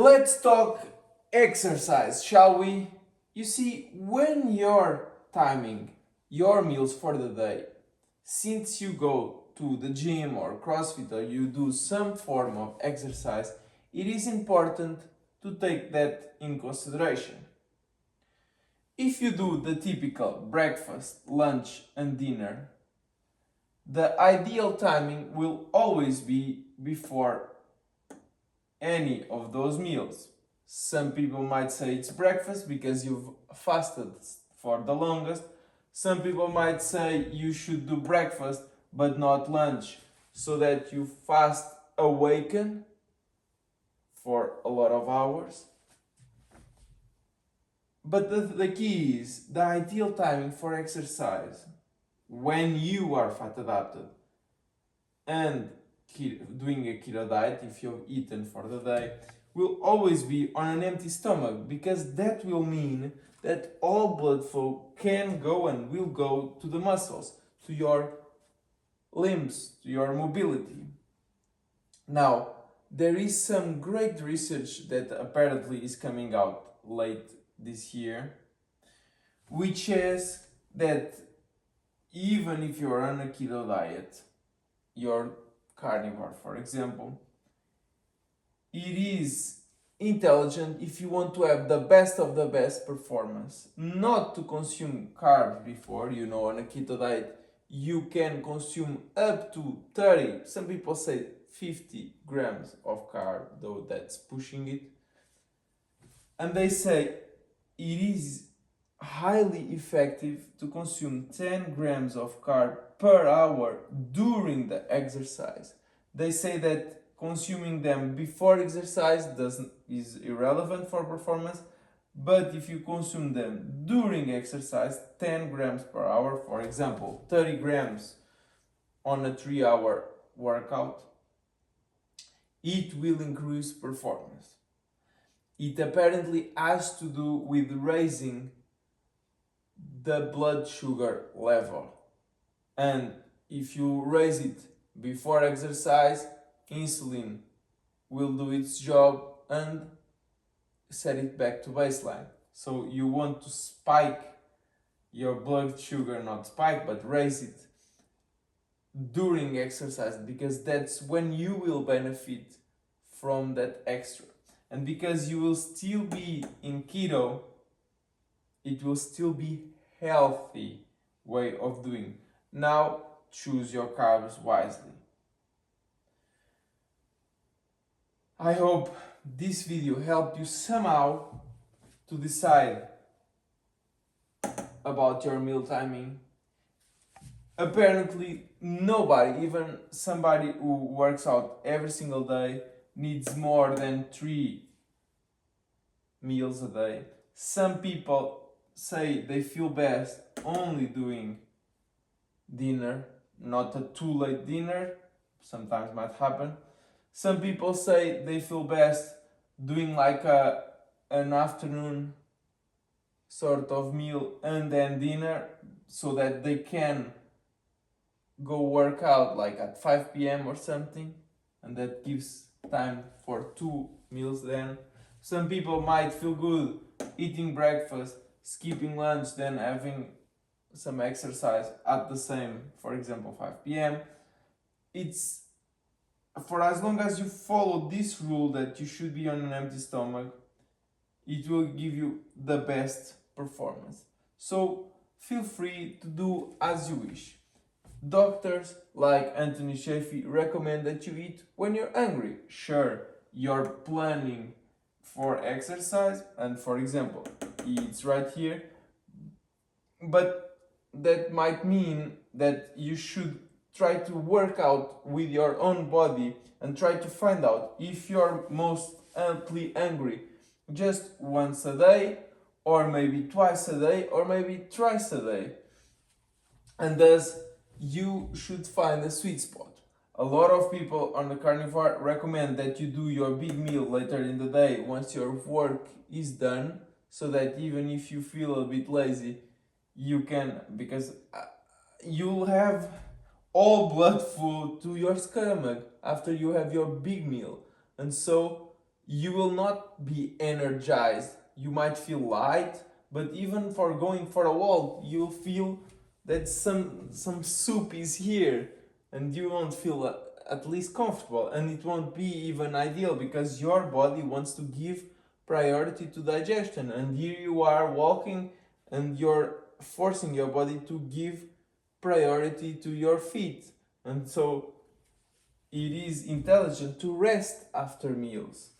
Let's talk exercise, shall we? You see, when you're timing your meals for the day, since you go to the gym or CrossFit or you do some form of exercise, it is important to take that in consideration. If you do the typical breakfast, lunch, and dinner, the ideal timing will always be before any of those meals. Some people might say it's breakfast because you've fasted for the longest. Some people might say you should do breakfast but not lunch so that you fast awaken for a lot of hours. But the key is the ideal timing for exercise when you are fat adapted and doing a keto diet, if you've eaten for the day, will always be on an empty stomach, because that will mean that all blood flow can go and will go to the muscles, to your limbs, to your mobility. Now, there is some great research that apparently is coming out late this year, which says that even if you're on a keto diet, you're carnivore, for example, it is intelligent, if you want to have the best of the best performance, not to consume carbs before. On a keto diet, you can consume up to 30, some people say 50 grams of carb, though that's pushing it. And they say it is highly effective to consume 10 grams of carb per hour during the exercise. They say that consuming them before exercise is irrelevant for performance, but if you consume them during exercise, 10 grams per hour, for example, 30 grams on a 3-hour workout, it will increase performance. It apparently has to do with raising the blood sugar level. And if you raise it before exercise, insulin will do its job and set it back to baseline. So you want to spike your blood sugar, not spike, but raise it during exercise, because that's when you will benefit from that extra. And because you will still be in keto, it will still be healthy way of doing. Now, choose your carbs wisely. I hope this video helped you somehow to decide about your meal timing. Apparently, nobody, even somebody who works out every single day, needs more than 3 meals a day. Some people say they feel best only doing dinner, not a too late dinner, sometimes might happen. Some people say they feel best doing like an afternoon sort of meal and then dinner, so that they can go work out like at 5 p.m. or something, and that gives time for 2 meals then. Some people might feel good eating breakfast, skipping lunch, then having some exercise at the same, for example, 5 p.m. It's for as long as you follow this rule that you should be on an empty stomach, it will give you the best performance. So feel free to do as you wish. Doctors like Anthony Shafee recommend that you eat when you're hungry. Sure, you're planning for exercise, and for example, he eats right here, but that might mean that you should try to work out with your own body and try to find out if you're mostly hungry just once a day, or maybe twice a day, or maybe thrice a day. And thus, you should find a sweet spot. A lot of people on the carnivore recommend that you do your big meal later in the day once your work is done, so that even if you feel a bit lazy, you can, because you'll have all blood flow to your stomach after you have your big meal. And so you will not be energized. You might feel light, but even for going for a walk, you'll feel that some soup is here, and you won't feel at least comfortable, and it won't be even ideal because your body wants to give priority to digestion, and here you are walking and you're forcing your body to give priority to your feet. And so it is intelligent to rest after meals.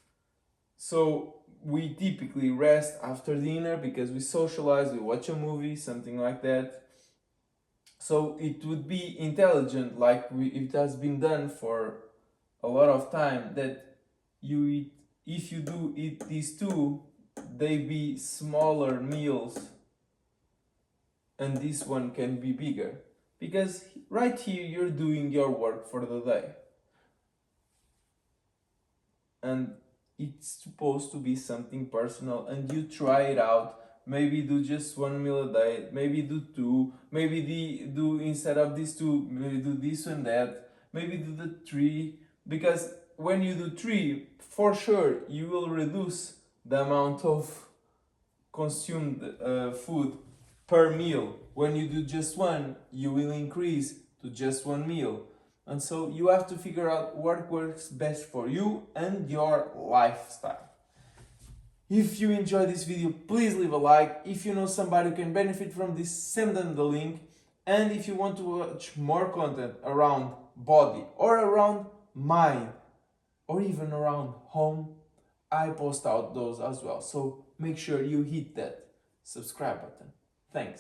So we typically rest after dinner because we socialize, we watch a movie, something like that. So it would be intelligent, like it has been done for a lot of time, that you eat, if you do eat these two, they be smaller meals, and this one can be bigger. Because right here you're doing your work for the day. And it's supposed to be something personal, and you try it out. Maybe do just 1 meal a day, maybe do two, maybe do instead of these two, maybe do this and that, maybe do the three. Because when you do three, for sure you will reduce the amount of consumed food per meal. When you do just one, you will increase to just 1 meal. And so you have to figure out what works best for you and your lifestyle. If you enjoyed this video, please leave a like. If you know somebody who can benefit from this, send them the link. And if you want to watch more content around body or around mind or even around home, I post out those as well. So make sure you hit that subscribe button. Thanks.